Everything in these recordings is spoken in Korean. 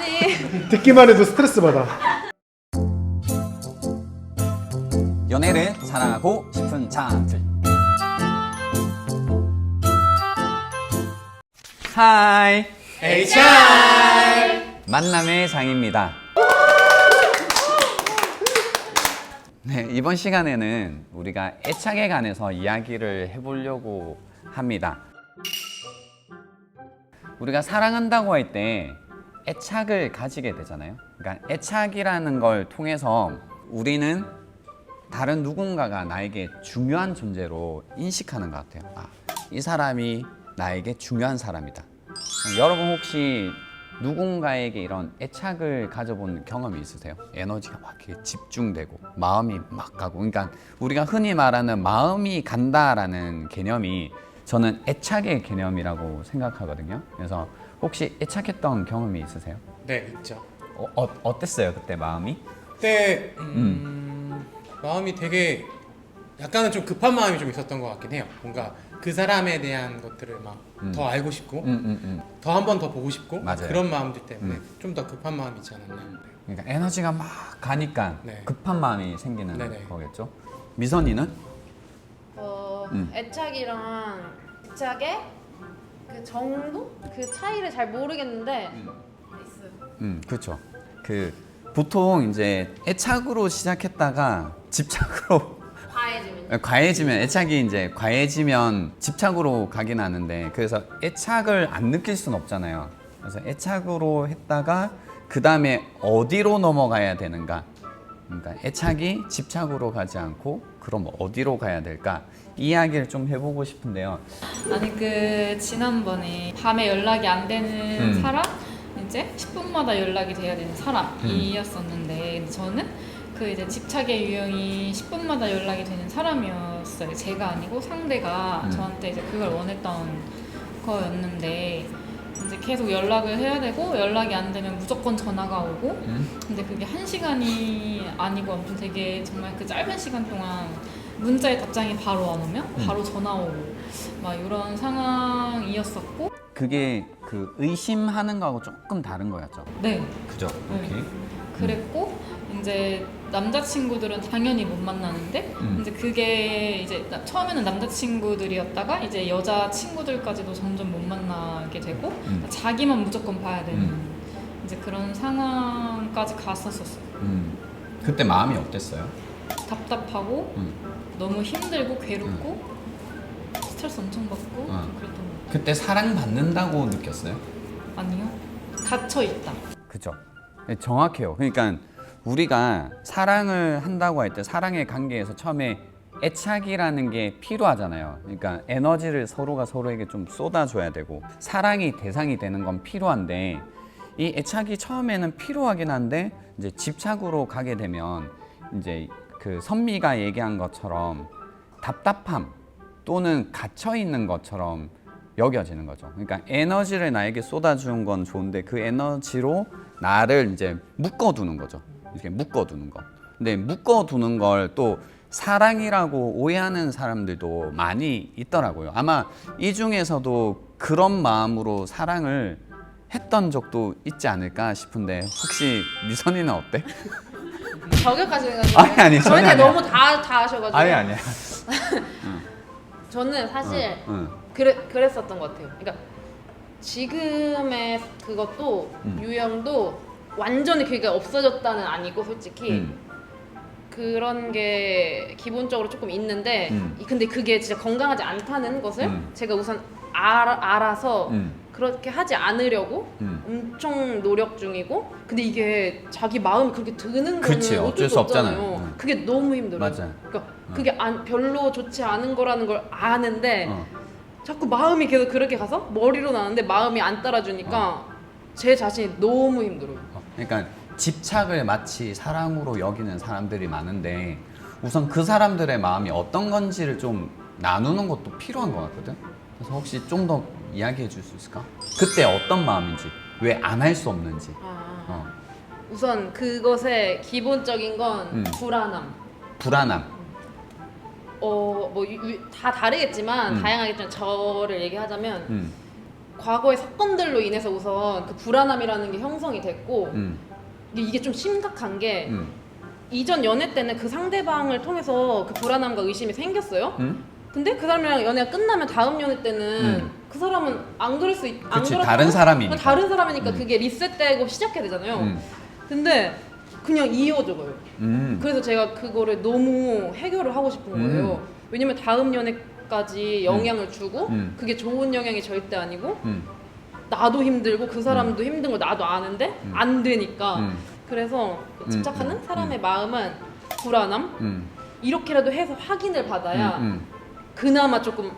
아니. 듣기만 해도 스트레스 받아. 연애를 사랑하고 싶은 자들. 하이 HR. 만남의 장입니다. 네, 이번 시간에는 우리가 애착에 관해서 이야기를 해보려고 합니다. 우리가 사랑한다고 할 때 애착을 가지게 되잖아요. 그러니까 애착이라는 걸 통해서 우리는 다른 누군가가 나에게 중요한 존재로 인식하는 것 같아요. 아, 이 사람이 나에게 중요한 사람이다. 여러분 혹시 누군가에게 이런 애착을 가져본 경험이 있으세요? 에너지가 막 이렇게 집중되고 마음이 막 가고, 그러니까 우리가 흔히 말하는 마음이 간다라는 개념이 저는 애착의 개념이라고 생각하거든요. 그래서 혹시 애착했던 경험이 있으세요? 네, 있죠. 어땠어요 그때 마음이? 그때 마음이 되게 약간은 좀 급한 마음이 좀 있었던 것 같긴 해요. 뭔가 그 사람에 대한 것들을 막 더 알고 싶고 더 한 번 더 보고 싶고 맞아요. 그런 마음들 때문에 좀 더 급한 마음이 있지 않았나. 그러니까 에너지가 막 가니까 네. 급한 마음이 생기는 네네. 거겠죠? 미선이는? 애착이랑 집착의 그 정도? 그 차이를 잘 모르겠는데 있어요. 그렇죠. 그 보통 이제 애착으로 시작했다가 집착으로 과해지면 애착이 이제 과해지면 집착으로 가긴 하는데, 그래서 애착을 안 느낄 수는 없잖아요. 그래서 애착으로 했다가 그 다음에 어디로 넘어가야 되는가? 그러니까 애착이 집착으로 가지 않고 그럼 어디로 가야 될까? 이 이야기를 좀 해보고 싶은데요. 아니 그 지난번에 밤에 연락이 안 되는 사람, 이제 10분마다 연락이 돼야 되는 사람이었었는데 근데 저는 그 이제 집착의 유형이 10분마다 연락이 되는 사람이었어요. 제가 아니고 상대가 저한테 이제 그걸 원했던 거였는데 이제 계속 연락을 해야 되고 연락이 안 되면 무조건 전화가 오고 근데 그게 1시간이 아니고 아무튼 되게 정말 그 짧은 시간 동안 문자에 답장이 바로 안 오면 바로 전화 오고 막 이런 상황이었었고 그게 그 의심하는 거하고 조금 다른 거였죠. 네. 그죠? 네. 오케이. 그랬고 이제 남자친구들은 당연히 못 만나는데 이제 그게 이제 처음에는 남자친구들이었다가 이제 여자친구들까지도 점점 못 만나게 되고 자기만 무조건 봐야 되는 이제 그런 상황까지 갔었었어요. 그때 마음이 어땠어요? 답답하고 너무 힘들고 괴롭고 스트레스 엄청 받고 좀 그랬던 것 같아요. 그때 사랑받는다고 느꼈어요? 아니요. 갇혀있다. 그죠. 정확해요. 그러니까 우리가 사랑을 한다고 할 때 사랑의 관계에서 처음에 애착이라는 게 필요하잖아요. 그러니까 에너지를 서로가 서로에게 좀 쏟아줘야 되고 사랑이 대상이 되는 건 필요한데 이 애착이 처음에는 필요하긴 한데 이제 집착으로 가게 되면 이제 그 선미가 얘기한 것처럼 답답함 또는 갇혀 있는 것처럼 여겨지는 거죠. 그러니까 에너지를 나에게 쏟아주는 건 좋은데 그 에너지로 나를 이제 묶어두는 거죠. 이렇게 묶어두는 거. 근데 묶어두는 걸 또 사랑이라고 오해하는 사람들도 많이 있더라고요. 아마 이 중에서도 그런 마음으로 사랑을 했던 적도 있지 않을까 싶은데 혹시 미선이는 어때? 저격하시는 거죠? 아니, 전혀 저한테 아니야. 너무 다 하셔가지고. 아니야. 저는 사실 응. 그랬었던 것 같아요. 그러니까 지금의 그것도 유형도 완전히 그게 없어졌다는 아니고 솔직히 그런 게 기본적으로 조금 있는데 근데 그게 진짜 건강하지 않다는 것을 제가 우선 알아서 그렇게 하지 않으려고 엄청 노력 중이고 근데 이게 자기 마음이 그렇게 드는 그치, 거는 어쩔 수 없잖아요. 없잖아요. 그게 너무 힘들어요. 맞아. 그러니까 그게 별로 좋지 않은 거라는 걸 아는데 자꾸 마음이 계속 그렇게 가서 머리로 나는데 마음이 안 따라주니까 제 자신이 너무 힘들어요. 그러니까 집착을 마치 사랑으로 여기는 사람들이 많은데 우선 그 사람들의 마음이 어떤 건지를 좀 나누는 것도 필요한 것 같거든. 그래서 혹시 좀 더 이야기해 줄 수 있을까? 그때 어떤 마음인지, 왜 안 할 수 없는지. 우선 그것의 기본적인 건 불안함. 불안함. 뭐 다 다르겠지만 다양하겠지만 저를 얘기하자면 과거의 사건들로 인해서 우선 그 불안함이라는 게 형성이 됐고 이게 좀 심각한 게 이전 연애 때는 그 상대방을 통해서 그 불안함과 의심이 생겼어요. 근데 그 사람이랑 연애가 끝나면 다음 연애 때는 그 사람은 안 그럴 수 안 그치, 그렇고 다른 사람이니까. 다른 사람이니까 그게 리셋되고 시작해야 되잖아요. 근데 그냥 이어져요. 그래서 제가 그거를 너무 해결을 하고 싶은 거예요. 왜냐면 다음 연애까지 영향을 주고 그게 좋은 영향이 절대 아니고 나도 힘들고 그 사람도 힘든 걸 나도 아는데 안 되니까 그래서 집착하는 사람의 마음은 불안함 이렇게라도 해서 확인을 받아야 그나마 조금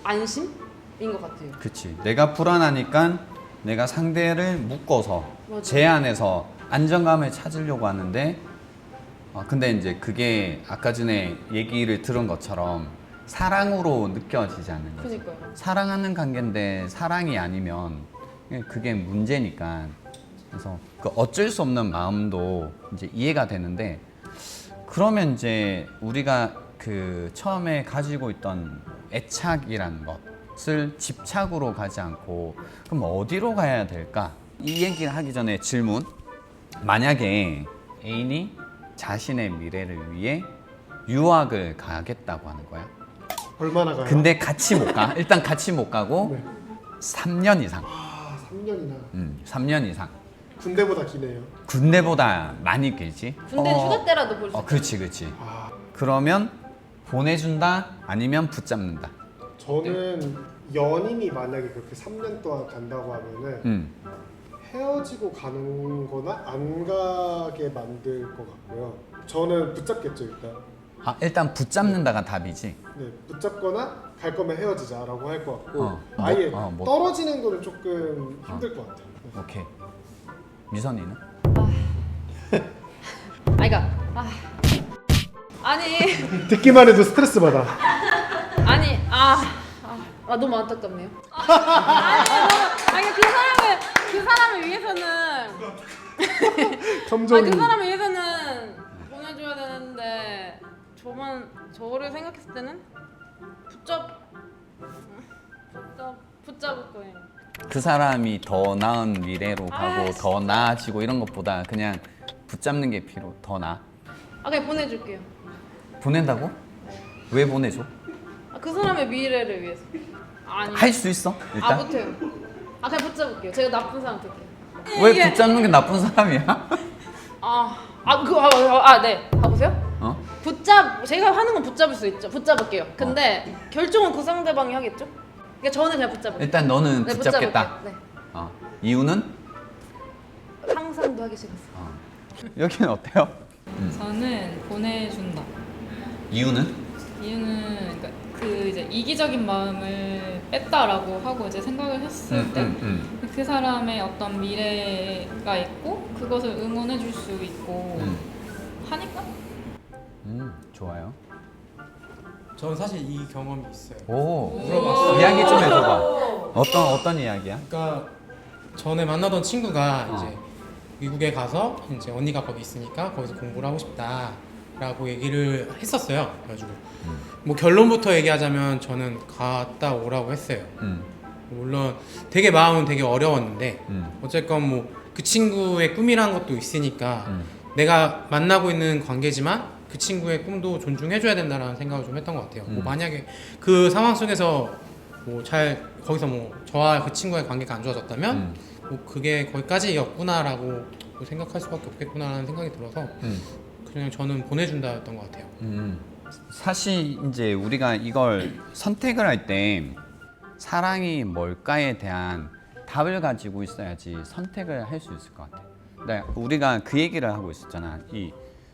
안심인 것 같아요. 그치. 내가 불안하니까 내가 상대를 묶어서 맞아. 제안해서 안정감을 찾으려고 하는데 근데 이제 그게 아까 전에 얘기를 들은 것처럼 사랑으로 느껴지지 않는 거지. 그러니까요. 사랑하는 관계인데 사랑이 아니면 그게 문제니까. 그래서 그 어쩔 수 없는 마음도 이제 이해가 되는데 그러면 이제 우리가 그 처음에 가지고 있던 애착이라는 것을 집착으로 가지 않고 그럼 어디로 가야 될까? 이 얘기를 하기 전에 질문. 만약에 애인이 자신의 미래를 위해 유학을 가겠다고 하는 거야. 얼마나 가요? 근데 같이 못 가. 일단 같이 못 가고 네. 3년 이상. 3년이나 3년 이상. 군대보다 기네요. 군대보다 많이 길지. 군대는 휴가 때라도 볼 수 있어요. 그렇지. 아, 그러면 보내준다 아니면 붙잡는다. 저는 연인이 만약에 그렇게 3년 동안 간다고 하면은 헤어지고 가는 거나 안 가게 만들 것 같고요. 저는 붙잡겠죠 일단. 일단 붙잡는다가 답이지. 네, 붙잡거나 갈 거면 헤어지자라고 할 것 같고 아예 뭐. 떨어지는 거는 조금 힘들 것 같아요. 네. 오케이. 미선이는? 그러니까 아니 듣기만 해도 스트레스 받아. 아니 너무 안타깝네요. 아니 그 사람을 위해서는 점점 그 사람을 위해서는 보내줘야 되는데 저를 생각했을 때는 붙잡을 거예요. 그 사람이 더 나은 미래로 가고 더 나아지고 이런 것보다 그냥 붙잡는 게 더 나아. 그냥 보내줄게요. 보낸다고? 왜 보내줘? 그 사람의 미래를 위해서. 아니. 할 수 있어? 일단? 못해요. 그냥 붙잡을게요. 제가 나쁜 사람 될게요. 왜 붙잡는 게 나쁜 사람이야? 네. 봐보세요. 제가 하는 건 붙잡을 수 있죠. 붙잡을게요. 근데 결정은 그 상대방이 하겠죠? 그러니까 저는 그냥 붙잡을게요. 일단 너는 네, 붙잡겠다. 붙잡을게요. 이유는? 네. 상상도 하기 싫었어. 여기는 어때요? 저는 보내준다. 이유는? 이유는 그러니까 그 이제 이기적인 마음을 뺐다라고 하고 이제 생각을 했을 때 그 사람의 어떤 미래가 있고 그것을 응원해 줄 수 있고 하니까. 좋아요. 저는 사실 이 경험이 있어요. 오, 물어봤어요. 이야기 좀 해줘봐. 어떤 이야기야? 그러니까 전에 만나던 친구가 이제 미국에 가서 이제 언니가 거기 있으니까 거기서 공부를 하고 싶다라고 얘기를 했었어요. 그래가지고 뭐 결론부터 얘기하자면 저는 갔다 오라고 했어요. 물론 되게 마음은 되게 어려웠는데 어쨌건 뭐 그 친구의 꿈이란 것도 있으니까 내가 만나고 있는 관계지만 그 친구의 꿈도 존중해줘야 된다라는 생각을 좀 했던 것 같아요. 뭐 만약에 그 상황 속에서 뭐 거기서 뭐 저와 그 친구의 관계가 안 좋아졌다면 뭐 그게 거기까지였구나라고 뭐 생각할 수밖에 없겠구나라는 생각이 들어서 그냥 저는 보내준다였던 것 같아요. 사실 이제 우리가 이걸 선택을 할 때 사랑이 뭘까에 대한 답을 가지고 있어야지 선택을 할 수 있을 것 같아. 근데 우리가 그 얘기를 하고 있었잖아. 이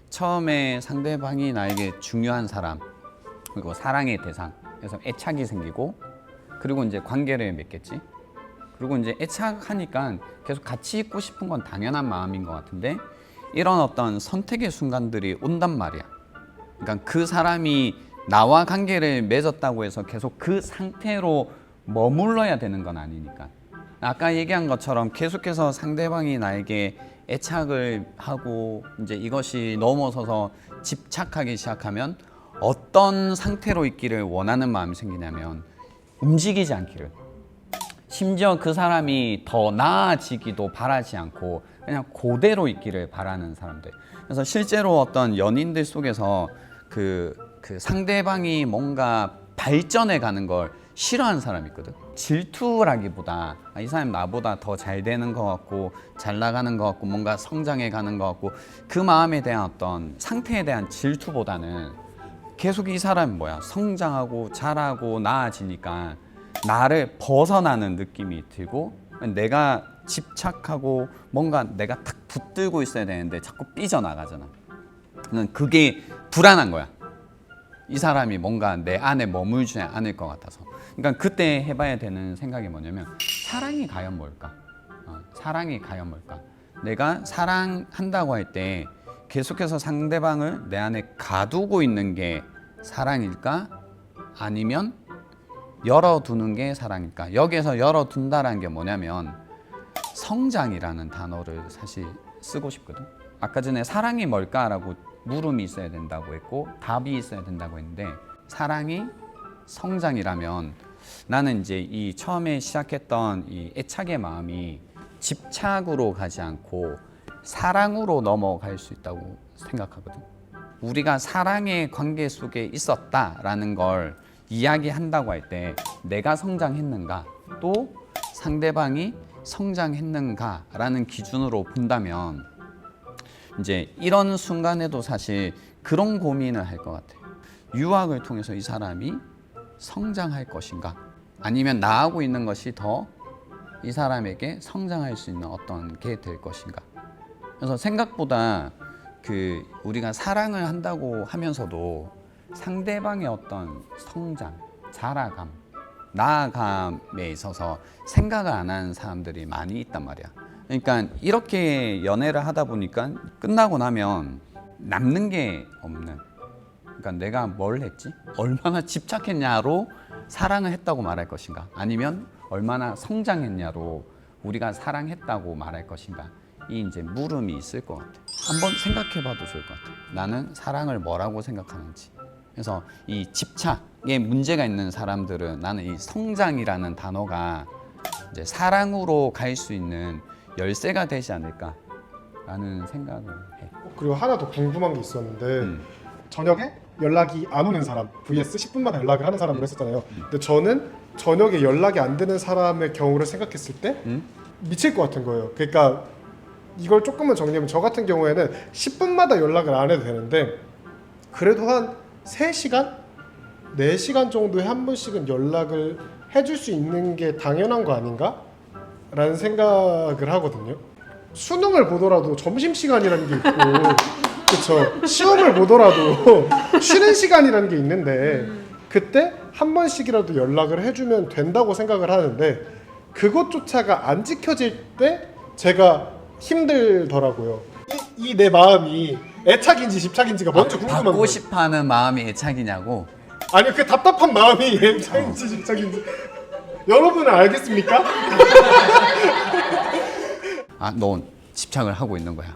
처음에 상대방이 나에게 중요한 사람, 그리고 사랑의 대상, 그래서 애착이 생기고, 그리고 이제 관계를 맺겠지. 그리고 이제 애착하니까 계속 같이 있고 싶은 건 당연한 마음인 것 같은데, 이런 어떤 선택의 순간들이 온단 말이야. 그러니까 그 사람이 나와 관계를 맺었다고 해서 계속 그 상태로 머물러야 되는 건 아니니까. 아까 얘기한 것처럼 계속해서 상대방이 나에게 애착을 하고 이제 이것이 넘어서서 집착하기 시작하면 어떤 상태로 있기를 원하는 마음이 생기냐면 움직이지 않기를, 심지어 그 사람이 더 나아지기도 바라지 않고 그냥 그대로 있기를 바라는 사람들. 그래서 실제로 어떤 연인들 속에서 그 상대방이 뭔가 발전해 가는 걸 싫어하는 사람이 있거든. 질투라기보다 이 사람이 나보다 더 잘 되는 것 같고 잘 나가는 것 같고 뭔가 성장해 가는 것 같고 그 마음에 대한 어떤 상태에 대한 질투보다는 계속 이 사람이 뭐야 성장하고 잘하고 나아지니까 나를 벗어나는 느낌이 들고 내가 집착하고 뭔가 내가 탁 붙들고 있어야 되는데 자꾸 삐져나가잖아. 그게 불안한 거야. 이 사람이 뭔가 내 안에 머물지 않을 것 같아서. 그러니까 그때 해봐야 되는 생각이 뭐냐면 사랑이 과연 뭘까? 사랑이 과연 뭘까? 내가 사랑한다고 할 때 계속해서 상대방을 내 안에 가두고 있는 게 사랑일까? 아니면 열어두는 게 사랑일까? 여기에서 열어둔다라는 게 뭐냐면 성장이라는 단어를 사실 쓰고 싶거든. 아까 전에 사랑이 뭘까라고 물음이 있어야 된다고 했고 답이 있어야 된다고 했는데 사랑이 성장이라면 나는 이제 이 처음에 시작했던 이 애착의 마음이 집착으로 가지 않고 사랑으로 넘어갈 수 있다고 생각하거든. 우리가 사랑의 관계 속에 있었다라는 걸 이야기한다고 할 때 내가 성장했는가 또 상대방이 성장했는가라는 기준으로 본다면 이제 이런 순간에도 사실 그런 고민을 할 것 같아요. 유학을 통해서 이 사람이 성장할 것인가 아니면 나하고 있는 것이 더 이 사람에게 성장할 수 있는 어떤 게 될 것인가. 그래서 생각보다 우리가 사랑을 한다고 하면서도 상대방의 어떤 성장, 자라감, 나아감에 있어서 생각을 안 하는 사람들이 많이 있단 말이야. 그러니까 이렇게 연애를 하다 보니까 끝나고 나면 남는 게 없는. 그러니까 내가 뭘 했지? 얼마나 집착했냐로 사랑을 했다고 말할 것인가? 아니면 얼마나 성장했냐로 우리가 사랑했다고 말할 것인가? 이 이제 물음이 있을 것 같아. 한번 생각해봐도 좋을 것 같아. 나는 사랑을 뭐라고 생각하는지. 그래서 이 집착에 문제가 있는 사람들은 나는 이 성장이라는 단어가 이제 사랑으로 갈 수 있는 열쇠가 되지 않을까라는 생각을 해. 그리고 하나 더 궁금한 게 있었는데 저녁에 연락이 안 오는 사람 vs 10분마다 연락을 하는 사람으로 했었잖아요. 근데 저는 저녁에 연락이 안 되는 사람의 경우를 생각했을 때 미칠 것 같은 거예요. 그러니까 이걸 조금만 정리하면 저 같은 경우에는 10분마다 연락을 안 해도 되는데 그래도 한 3시간? 4시간 정도에 한 번씩은 연락을 해줄 수 있는 게 당연한 거 아닌가? 라는 생각을 하거든요. 수능을 보더라도 점심시간이라는 게 있고 그쵸. 시험을 보더라도 쉬는 시간이라는 게 있는데 그때 한 번씩이라도 연락을 해주면 된다고 생각을 하는데 그것조차가 안 지켜질 때 제가 힘들더라고요. 이 내 마음이 애착인지 집착인지가 먼저 궁금한 거예요. 받고 싶어하는 마음이 애착이냐고? 아니요, 그 답답한 마음이 애착인지 집착인지 여러분은 알겠습니까? 너 집착을 하고 있는 거야.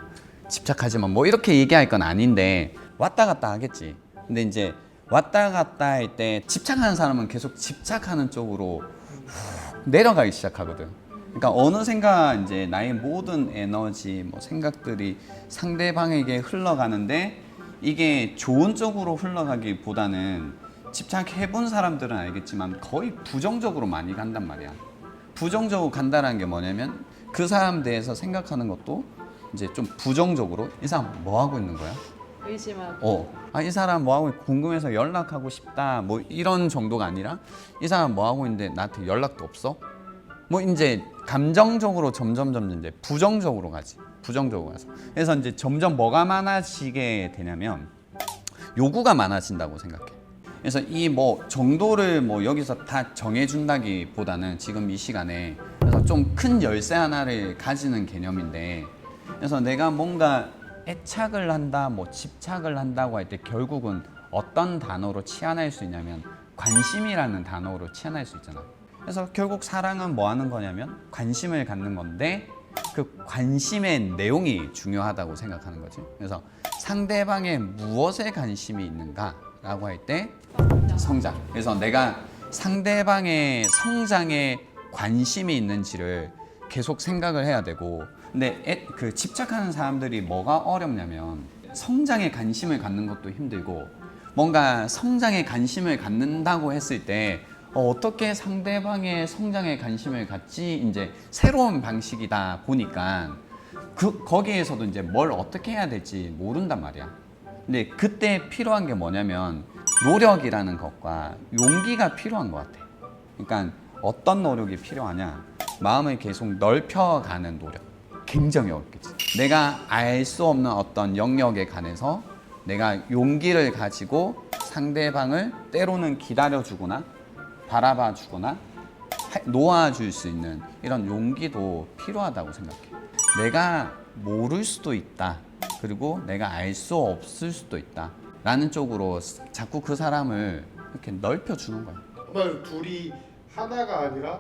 집착하지만 뭐 이렇게 얘기할 건 아닌데 왔다 갔다 하겠지. 근데 이제 왔다 갔다 할 때 집착하는 사람은 계속 집착하는 쪽으로 내려가기 시작하거든. 그러니까 어느샌가 이제 나의 모든 에너지, 뭐 생각들이 상대방에게 흘러가는데 이게 좋은 쪽으로 흘러가기보다는 집착해본 사람들은 알겠지만 거의 부정적으로 많이 간단 말이야. 부정적으로 간다는 게 뭐냐면 그 사람 대해서 생각하는 것도 이제 좀 부정적으로 이 사람 뭐 하고 있는 거야? 의심하고. 이 사람 뭐 하고 궁금해서 연락하고 싶다. 뭐 이런 정도가 아니라 이 사람 뭐 하고 있는데 나한테 연락도 없어? 뭐 이제 감정적으로 점점 이제 부정적으로 가지. 부정적으로 가서. 그래서 이제 점점 뭐가 많아지게 되냐면 요구가 많아진다고 생각해. 그래서 이 뭐 정도를 뭐 여기서 다 정해준다기보다는 지금 이 시간에 그래서 좀 큰 열쇠 하나를 가지는 개념인데 그래서 내가 뭔가 애착을 한다, 뭐 집착을 한다고 할 때 결국은 어떤 단어로 치환할 수 있냐면 관심이라는 단어로 치환할 수 있잖아. 그래서 결국 사랑은 뭐 하는 거냐면 관심을 갖는 건데 그 관심의 내용이 중요하다고 생각하는 거지. 그래서 상대방의 무엇에 관심이 있는가라고 할 때 성장. 그래서 내가 상대방의 성장에 관심이 있는지를 계속 생각을 해야 되고 근데 그 집착하는 사람들이 뭐가 어렵냐면 성장에 관심을 갖는 것도 힘들고 뭔가 성장에 관심을 갖는다고 했을 때 어떻게 상대방의 성장에 관심을 갖지 이제 새로운 방식이다 보니까 거기에서도 이제 뭘 어떻게 해야 될지 모른단 말이야. 근데 그때 필요한 게 뭐냐면 노력이라는 것과 용기가 필요한 것 같아. 그러니까 어떤 노력이 필요하냐? 마음을 계속 넓혀가는 노력. 굉장히 어렵겠지. 내가 알 수 없는 어떤 영역에 관해서 내가 용기를 가지고 상대방을 때로는 기다려주거나 바라봐주거나 놓아줄 수 있는 이런 용기도 필요하다고 생각해. 내가 모를 수도 있다. 그리고 내가 알 수 없을 수도 있다. 라는 쪽으로 자꾸 그 사람을 이렇게 넓혀주는 거야. 정말 둘이 하나가 아니라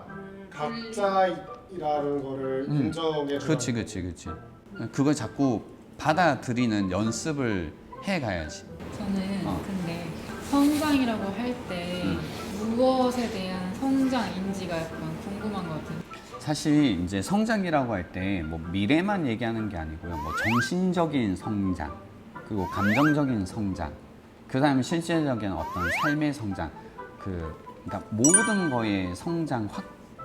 각자라는 거를 인정해 그렇지. 그걸 자꾸 받아들이는 연습을 해가야지. 저는 근데 성장이라고 할 때 무엇에 대한 성장인지가 약간 궁금한 것 같아요. 사실 이제 성장이라고 할 때 뭐 미래만 얘기하는 게 아니고요. 뭐 정신적인 성장, 그리고 감정적인 성장, 그다음에 실질적인 어떤 삶의 성장, 그러니까 모든 거의 성장,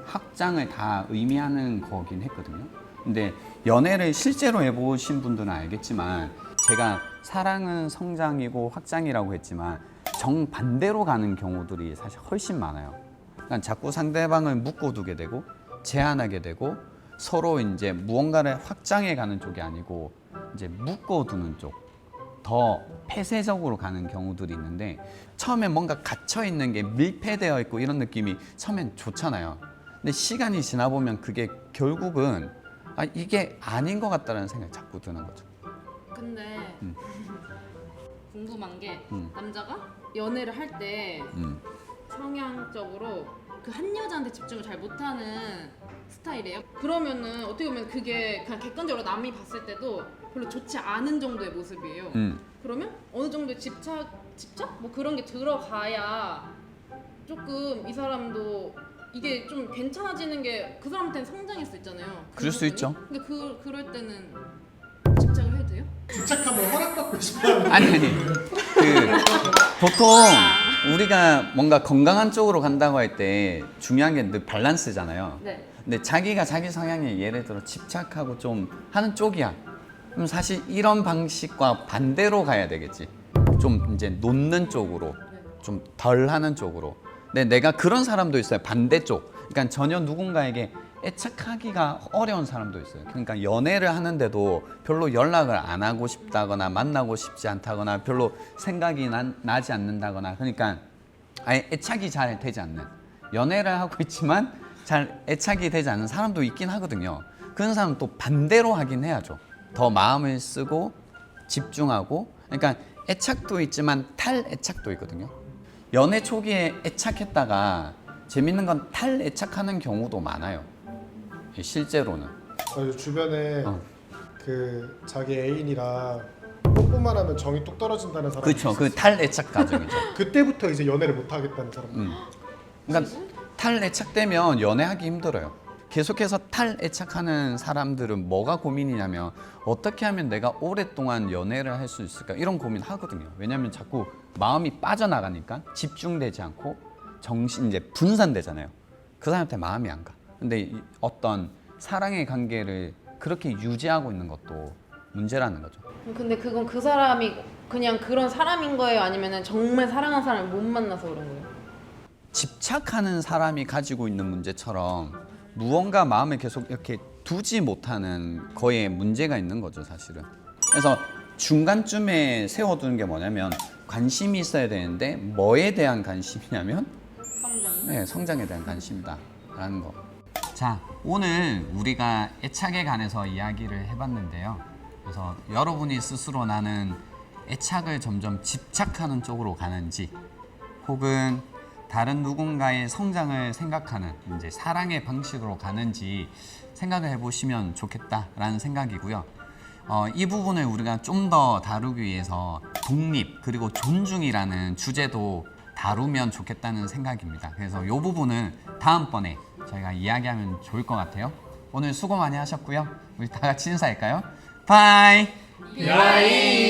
확장을 다 의미하는 거긴 했거든요. 근데 연애를 실제로 해보신 분들은 알겠지만 제가 사랑은 성장이고 확장이라고 했지만 정반대로 가는 경우들이 사실 훨씬 많아요. 그러니까 자꾸 상대방을 묶어두게 되고 제한하게 되고 서로 이제 무언가를 확장해 가는 쪽이 아니고 이제 묶어두는 쪽, 더 폐쇄적으로 가는 경우들이 있는데 처음에 뭔가 갇혀 있는 게 밀폐되어 있고 이런 느낌이 처음엔 좋잖아요. 근데 시간이 지나 보면 그게 결국은 이게 아닌 것 같다는 생각이 자꾸 드는 거죠. 근데 궁금한 게 남자가 연애를 할 때 성향적으로 그 한 여자한테 집중을 잘 못하는 스타일이에요. 그러면은 어떻게 보면 그게 그냥 객관적으로 남이 봤을 때도 별로 좋지 않은 정도의 모습이에요. 그러면 어느 정도의 집착? 뭐 그런 게 들어가야 조금 이 사람도 이게 좀 괜찮아지는 게 그 사람한테는 성장일 수 있잖아요. 그럴 수 있죠. 근데 그럴 때는 집착을 해도 돼요? 집착하면 허락받고 싶어요. 아니 보통 우리가 뭔가 건강한 쪽으로 간다고 할 때 중요한 게 늘 밸런스잖아요. 네. 근데 자기가 자기 성향에 예를 들어 집착하고 좀 하는 쪽이야. 그럼 사실 이런 방식과 반대로 가야 되겠지. 좀 이제 놓는 쪽으로, 좀 덜 하는 쪽으로. 근데 내가 그런 사람도 있어요. 반대쪽. 그러니까 전혀 누군가에게 애착하기가 어려운 사람도 있어요. 그러니까 연애를 하는데도 별로 연락을 안 하고 싶다거나 만나고 싶지 않다거나 별로 생각이 나지 않는다거나 그러니까 아예 애착이 잘 되지 않는 연애를 하고 있지만 잘 애착이 되지 않는 사람도 있긴 하거든요. 그런 사람은 또 반대로 하긴 해야죠. 더 마음을 쓰고 집중하고 그러니까 애착도 있지만 탈애착도 있거든요. 연애 초기에 애착했다가 재밌는 건 탈애착하는 경우도 많아요. 실제로는. 주변에 그 자기 애인이랑 뽀뽀만 하면 정이 뚝 떨어진다는 사람이 그렇죠. 그 탈애착 가정이죠. 그때부터 이제 연애를 못 하겠다는 사람. 그러니까 탈애착되면 연애하기 힘들어요. 계속해서 탈애착하는 사람들은 뭐가 고민이냐면 어떻게 하면 내가 오랫동안 연애를 할 수 있을까 이런 고민 하거든요. 왜냐하면 자꾸 마음이 빠져나가니까 집중되지 않고 정신 이제 분산되잖아요. 그 사람한테 마음이 안 가. 근데 어떤 사랑의 관계를 그렇게 유지하고 있는 것도 문제라는 거죠. 근데 그건 그 사람이 그냥 그런 사람인 거예요? 아니면 정말 사랑하는 사람을 못 만나서 그런 거예요? 집착하는 사람이 가지고 있는 문제처럼 무언가 마음을 계속 이렇게 두지 못하는 거에 문제가 있는 거죠, 사실은. 그래서 중간쯤에 세워두는 게 뭐냐면 관심이 있어야 되는데 뭐에 대한 관심이냐면 성장. 네, 성장에 대한 관심이다라는 거. 자, 오늘 우리가 애착에 관해서 이야기를 해봤는데요. 그래서 여러분이 스스로 나는 애착을 점점 집착하는 쪽으로 가는지 혹은 다른 누군가의 성장을 생각하는 이제 사랑의 방식으로 가는지 생각을 해보시면 좋겠다라는 생각이고요. 이 부분을 우리가 좀 더 다루기 위해서 독립 그리고 존중이라는 주제도 다루면 좋겠다는 생각입니다. 그래서 이 부분은 다음번에 저희가 이야기하면 좋을 것 같아요. 오늘 수고 많이 하셨고요. 우리 다 같이 인사할까요? 바이. 비와이.